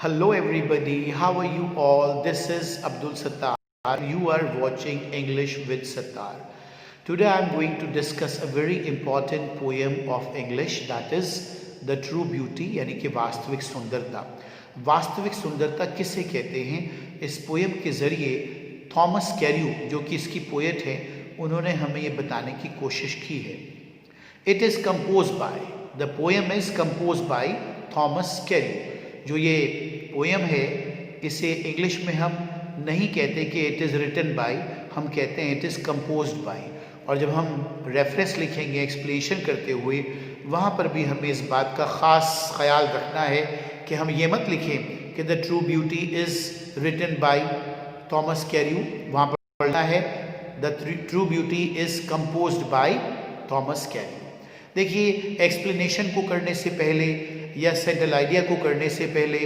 Hello everybody, how are you all? This is Abdul Sattar. You are watching English with Sattar. Today I am going to discuss a very important poem of English, that is The True Beauty, यानी कि वास्तविक सुंदरता. वास्तविक सुंदरता किसे कहते हैं? इस पोएम के ज़रिए थॉमस कैर्यू, जो कि इसकी पोएट है, उन्होंने हमें ये बताने की कोशिश की है. It is compose bye, the poem is compose bye Thomas कैर्यू. जो ये पोएम है, इसे इंग्लिश में हम नहीं कहते कि इट इज़ रिटन बाय, हम कहते हैं इट इज़ कंपोज्ड बाय. और जब हम रेफरेंस लिखेंगे एक्सप्लेनेशन करते हुए, वहाँ पर भी हमें इस बात का ख़ास ख्याल रखना है कि हम ये मत लिखें कि the true beauty is written by Thomas Carew. वहाँ पर पढ़ना है the true beauty is composed by Thomas Carew. देखिए, एक्सप्लेनेशन को करने से पहले या सेंट्रल आइडिया को करने से पहले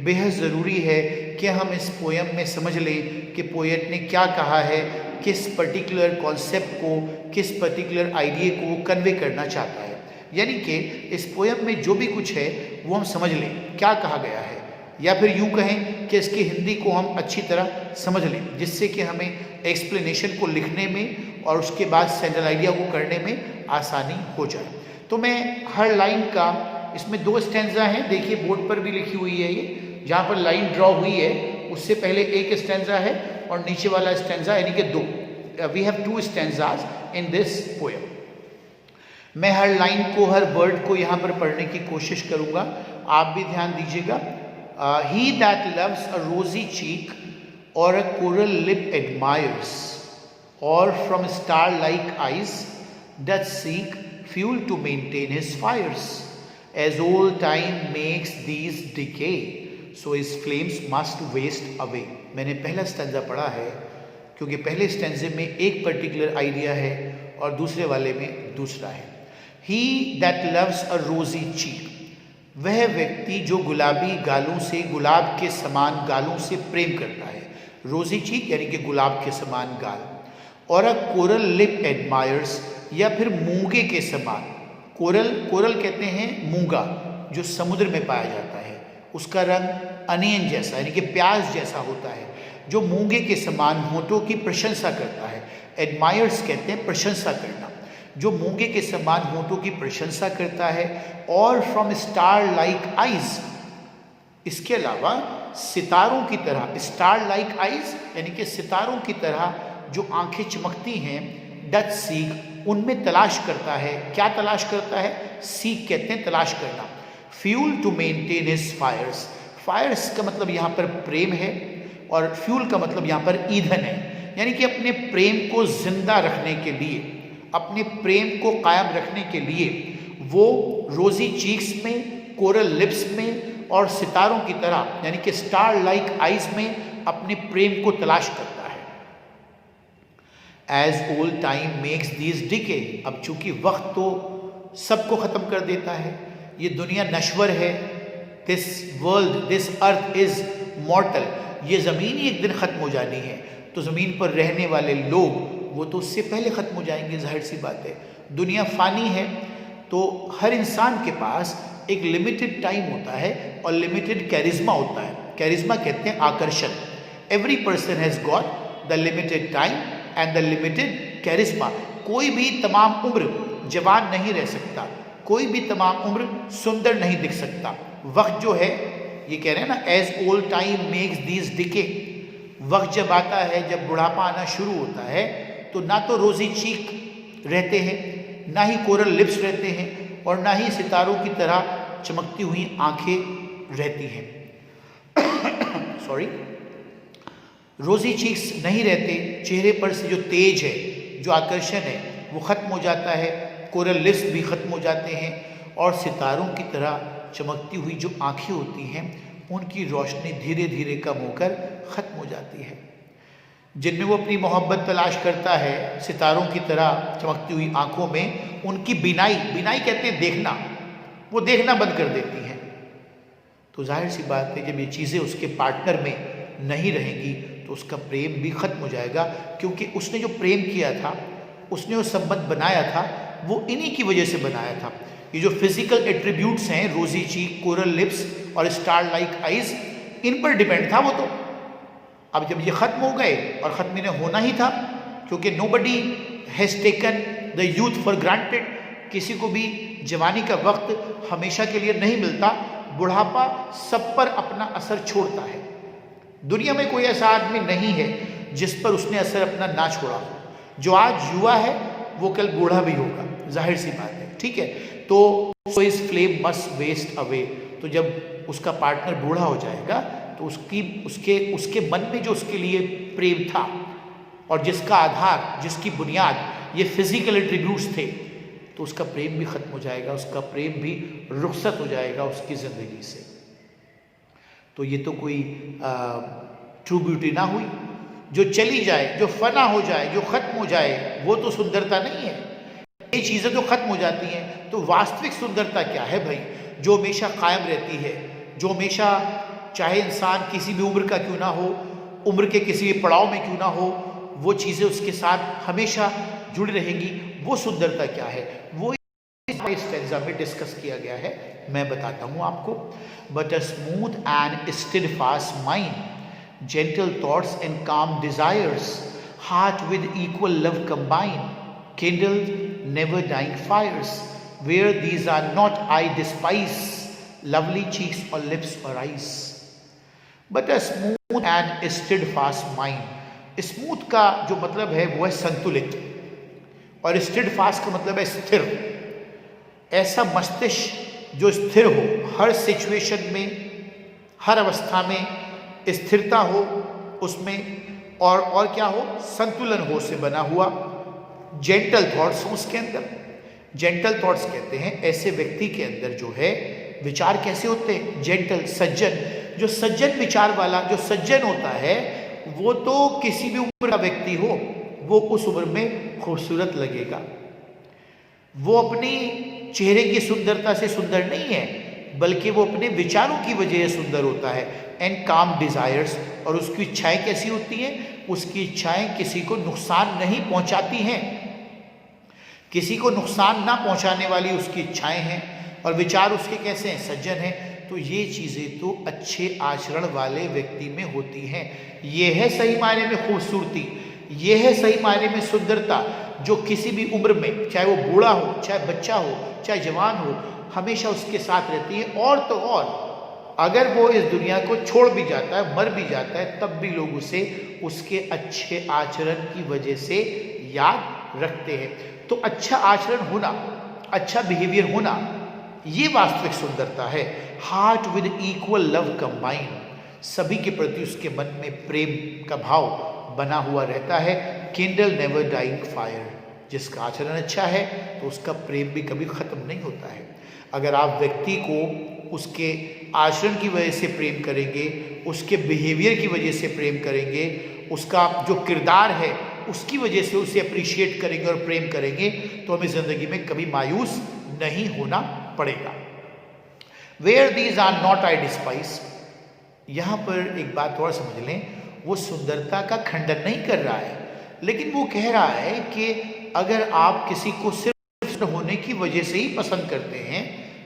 बेहद ज़रूरी है कि हम इस पोएम में समझ लें कि पोएट ने क्या कहा है, किस पर्टिकुलर कॉन्सेप्ट को, किस पर्टिकुलर आइडिया को कन्वे करना चाहता है. यानी कि इस पोएम में जो भी कुछ है वो हम समझ लें क्या कहा गया है, या फिर यूँ कहें कि इसकी हिंदी को हम अच्छी तरह समझ लें, जिससे कि हमें एक्सप्लेनेशन को लिखने में और उसके बाद सेंट्रल आइडिया को करने में आसानी हो जाए. तो मैं हर लाइन का, इसमें 2 स्टैंजा हैं, देखिए बोर्ड पर भी लिखी हुई है ये, जहाँ पर लाइन ड्रॉ हुई है उससे पहले एक स्टैंजा है और नीचे वाला स्टैंजा यानी कि 2. We have 2 stanzas in this poem. मैं हर लाइन को, हर वर्ड को यहाँ पर पढ़ने की कोशिश करूँगा, आप भी ध्यान दीजिएगा. ही that loves a rosy cheek or a coral lip admires or from star like eyes doth seek fuel to maintain his fires. As old time makes these decay, so his flames must waste away. मैंने पहला stanza पढ़ा है क्योंकि पहले स्टैंजे में एक particular idea है और दूसरे वाले में दूसरा है. He that loves a rosy cheek, वह व्यक्ति जो गुलाबी गालों से, गुलाब के समान गालों से प्रेम करता है. रोजी चीक यानी कि गुलाब के समान गाल. और अ कोरल लिप एडमायर्स, या फिर मूंगे के समान. कोरल, कोरल कहते हैं मूंगा, जो समुद्र में पाया जाता है. उसका रंग अनियन जैसा यानी कि प्याज जैसा होता है, जो मूंगे के समान होठों की प्रशंसा करता है. एडमायर्स कहते हैं प्रशंसा करना, जो मूंगे के समान होठों की प्रशंसा करता है. और फ्रॉम स्टार लाइक आइज, इसके अलावा सितारों की तरह, स्टार लाइक आइज यानी कि सितारों की तरह जो आंखें चमकती हैं, डच सीक, उनमें तलाश करता है. क्या तलाश करता है? सीक कहते हैं तलाश करना. Fuel to maintain his fires, fires का मतलब यहाँ पर प्रेम है और फ्यूल का मतलब यहाँ पर ईंधन है. यानी कि अपने प्रेम को जिंदा रखने के लिए, अपने प्रेम को कायम रखने के लिए वो रोजी चीक्स में, कोरल लिप्स में और सितारों की तरह यानी कि स्टार लाइक आइज में अपने प्रेम को तलाश करता है. As old time makes these decay, अब चूंकि वक्त तो सबको ख़त्म कर देता है, ये दुनिया नश्वर है. This world, this earth is मॉर्टल, ये ज़मीन ही एक दिन ख़त्म हो जानी है. तो ज़मीन पर रहने वाले लोग वो तो उससे पहले ख़त्म हो जाएंगे, जाहिर सी बात है. दुनिया फ़ानी है, तो हर इंसान के पास एक लिमिटेड टाइम होता है और लिमिटेड कैरिज्मा होता है. कैरिज्मा कहते हैं आकर्षण. Every person has got the limited time and the limited charisma. कोई भी तमाम उम्र जवान नहीं रह सकता, कोई भी तमाम उम्र सुंदर नहीं दिख सकता. वक्त जो है, ये कह रहे हैं ना, as old time makes these decay, वक्त जब आता है, जब बुढ़ापा आना शुरू होता है, तो ना तो रोजी चीक रहते हैं, ना ही कोरल लिप्स रहते हैं, और ना ही सितारों की तरह चमकती हुई आंखें रहती हैं. सॉरी, रोजी चीक्स नहीं रहते, चेहरे पर से जो तेज है, जो आकर्षण है, वो ख़त्म हो जाता है. कोरल लिप्स भी ख़त्म हो जाते हैं और सितारों की तरह चमकती हुई जो आंखें होती हैं, उनकी रोशनी धीरे धीरे कम होकर ख़त्म हो जाती है. जिनमें वो अपनी मोहब्बत तलाश करता है, सितारों की तरह चमकती हुई आंखों में उनकी बिनाई, बिनाई कहते हैं देखना, वो देखना बंद कर देती हैं. तो जाहिर सी बात है, जब ये चीज़ें उसके पार्टनर में नहीं रहेंगी तो उसका प्रेम भी ख़त्म हो जाएगा. क्योंकि उसने जो प्रेम किया था, उसने वो संबंध बनाया था, वो इन्हीं की वजह से बनाया था. ये जो फिजिकल एट्रीब्यूट्स हैं, रोजी चीक, कोरल लिप्स और स्टार लाइक आइज, इन पर डिपेंड था वो तो। अब जब ये ख़त्म हो गए, और ख़त्म इन्हें होना ही था, क्योंकि nobody has taken the youth for granted. किसी को भी जवानी का वक्त हमेशा के लिए नहीं मिलता, बुढ़ापा सब पर अपना असर छोड़ता है। दुनिया में कोई ऐसा आदमी नहीं है जिस पर उसने असर अपना ना छोड़ा हो। जो आज युवा है वो कल बूढ़ा भी होगा, जाहिर सी बात है, ठीक है। तो इस फ्लेम मस्ट वेस्ट अवे। तो जब उसका पार्टनर बूढ़ा हो जाएगा तो उसके मन में जो उसके लिए प्रेम था और जिसका आधार, जिसकी बुनियाद ये फिजिकल एट्रीब्यूट्स थे, तो उसका प्रेम भी खत्म हो जाएगा, उसका प्रेम भी रुखसत हो जाएगा उसकी ज़िंदगी से। तो ये तो कोई ट्रू ब्यूटी ना हुई। जो चली जाए, जो फना हो जाए, जो खत्म हो जाए, वो तो सुंदरता नहीं है। ये चीज़ें तो खत्म हो जाती हैं। तो वास्तविक सुंदरता क्या है भाई? जो हमेशा कायम रहती है, जो हमेशा, चाहे इंसान किसी भी उम्र का क्यों ना हो, उम्र के किसी भी पड़ाव में क्यों ना हो, वो चीज़ें उसके साथ हमेशा जुड़ी रहेंगी। वो सुंदरता क्या है, वो इस स्टैंजा में डिस्कस किया गया है। मैं बताता हूँ आपको। But a smooth and steadfast mind, gentle thoughts and calm desires, heart with equal love combine, kindled never dying fires, where these are not I despise, lovely cheeks or lips or eyes. But a smooth and steadfast mind, smooth का जो मतलब है वो है संतुलित, और steadfast का मतलब है स्थिर। ऐसा मस्तिष्क जो स्थिर हो, हर सिचुएशन में, हर अवस्था में स्थिरता हो उसमें, और क्या हो, संतुलन हो से बना हुआ। जेंटल थॉट्स हो उसके अंदर। जेंटल थॉट्स कहते हैं ऐसे व्यक्ति के अंदर जो है विचार कैसे होते हैं, जेंटल, सज्जन। जो सज्जन विचार वाला, जो सज्जन होता है, वो तो किसी भी उम्र का व्यक्ति हो, वो उस उम्र में खूबसूरत लगेगा। वो अपनी चेहरे की सुंदरता से सुंदर नहीं है, बल्कि वो अपने विचारों की वजह से सुंदर होता है। एंड काम डिजायर्स, और उसकी इच्छाएं कैसी होती हैं? उसकी इच्छाएं किसी को नुकसान नहीं पहुंचाती हैं, किसी को नुकसान ना पहुंचाने वाली उसकी इच्छाएं हैं, और विचार उसके कैसे हैं? सज्जन हैं। तो ये चीज़ें तो अच्छे आचरण वाले व्यक्ति में होती हैं। ये है सही मायने में खूबसूरती, ये है सही मायने में सुंदरता, जो किसी भी उम्र में, चाहे वो बूढ़ा हो, चाहे बच्चा हो, चाहे जवान हो, हमेशा उसके साथ रहती है। और तो और अगर वो इस दुनिया को छोड़ भी जाता है, मर भी जाता है, तब भी लोग उसे उसके अच्छे आचरण की वजह से याद रखते हैं। तो अच्छा आचरण होना, अच्छा बिहेवियर होना, ये वास्तविक सुंदरता है। Heart with equal love combine, सभी के प्रति उसके मन में प्रेम का भाव बना हुआ रहता है। किंडल नेवर डाइंग फायर, जिसका आचरण अच्छा है तो उसका प्रेम भी कभी खत्म नहीं होता है। अगर आप व्यक्ति को उसके आचरण की वजह से प्रेम करेंगे, उसके बिहेवियर की वजह से प्रेम करेंगे, उसका जो किरदार है उसकी वजह से उसे अप्रिशिएट करेंगे और प्रेम करेंगे, तो हमें ज़िंदगी में कभी मायूस नहीं होना पड़ेगा। Where these are not I despise, यहाँ पर एक बात और समझ लें, वो सुंदरता का खंडन नहीं कर रहा है, लेकिन वो कह रहा है कि अगर आप किसी को सिर्फ होने की वजह से ही पसंद करते हैं,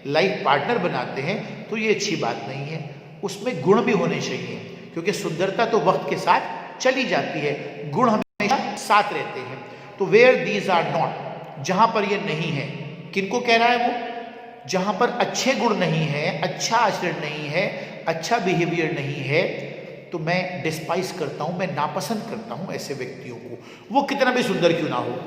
लाइफ पार्टनर बनाते हैं, तो ये अच्छी बात नहीं है। उसमें गुण भी होने चाहिए, क्योंकि सुंदरता तो वक्त के साथ चली जाती है, गुण हमेशा साथ रहते हैं। तो वेयर दीज आर नॉट, जहां पर ये नहीं है, किनको कह रहा है वो? जहां पर अच्छे गुण नहीं है, अच्छा आचरण नहीं है, अच्छा बिहेवियर नहीं है, तो मैं डिस्पाइस करता हूं, मैं नापसंद करता हूं ऐसे व्यक्तियों को। वो कितना भी सुंदर क्यों ना हो,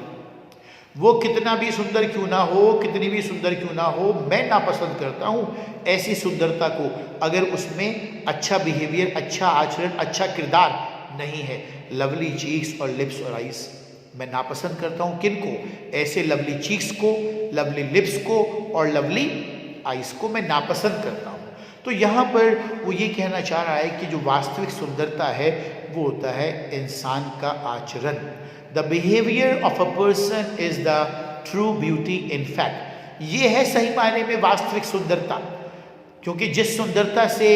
वो कितना भी सुंदर क्यों ना हो, कितनी भी सुंदर क्यों ना हो, मैं नापसंद करता हूं ऐसी सुंदरता को, अगर उसमें अच्छा बिहेवियर, अच्छा आचरण, अच्छा किरदार नहीं है। लवली चीक्स और लिप्स और आइज, मैं नापसंद करता हूं किनको? ऐसे लवली चीक्स को, लवली लिप्स को और लवली आइज को मैं नापसंद करता हूं। तो यहाँ पर वो ये कहना चाह रहा है कि जो वास्तविक सुंदरता है वो होता है इंसान का आचरण। The behaviour of a person is the true beauty in fact, ये है सही मायने में वास्तविक सुंदरता, क्योंकि जिस सुंदरता से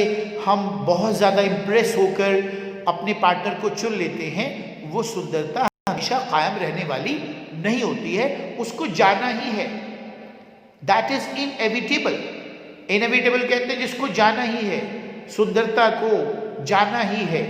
हम बहुत ज़्यादा इम्प्रेस होकर अपने पार्टनर को चुन लेते हैं, वो सुंदरता हमेशा कायम रहने वाली नहीं होती है, उसको जाना ही है। दैट इज इनएविटेबल, इनएविटेबल कहते हैं जिसको जाना ही है। सुंदरता को जाना ही है,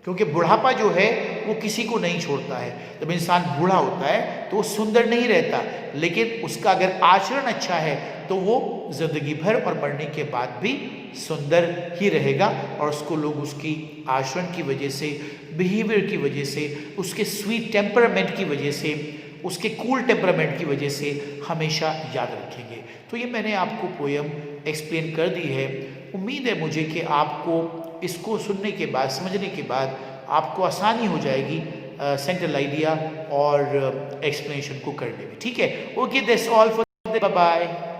क्योंकि बुढ़ापा जो है वो किसी को नहीं छोड़ता है। जब इंसान बूढ़ा होता है तो वो सुंदर नहीं रहता, लेकिन उसका अगर आचरण अच्छा है तो वो जिंदगी भर और मरने के बाद भी सुंदर ही रहेगा, और उसको लोग उसकी आचरण की वजह से, बिहेवियर की वजह से, उसके स्वीट टेम्परामेंट की वजह से, उसके कूल टेम्परामेंट की वजह से हमेशा याद रखेंगे। तो ये मैंने आपको पोयम एक्सप्लेन कर दी है। उम्मीद है मुझे कि आपको इसको सुनने के बाद, समझने के बाद आपको आसानी हो जाएगी सेंट्रल आइडिया और एक्सप्लेनेशन को करने में। ठीक है, okay, that's all for, bye bye.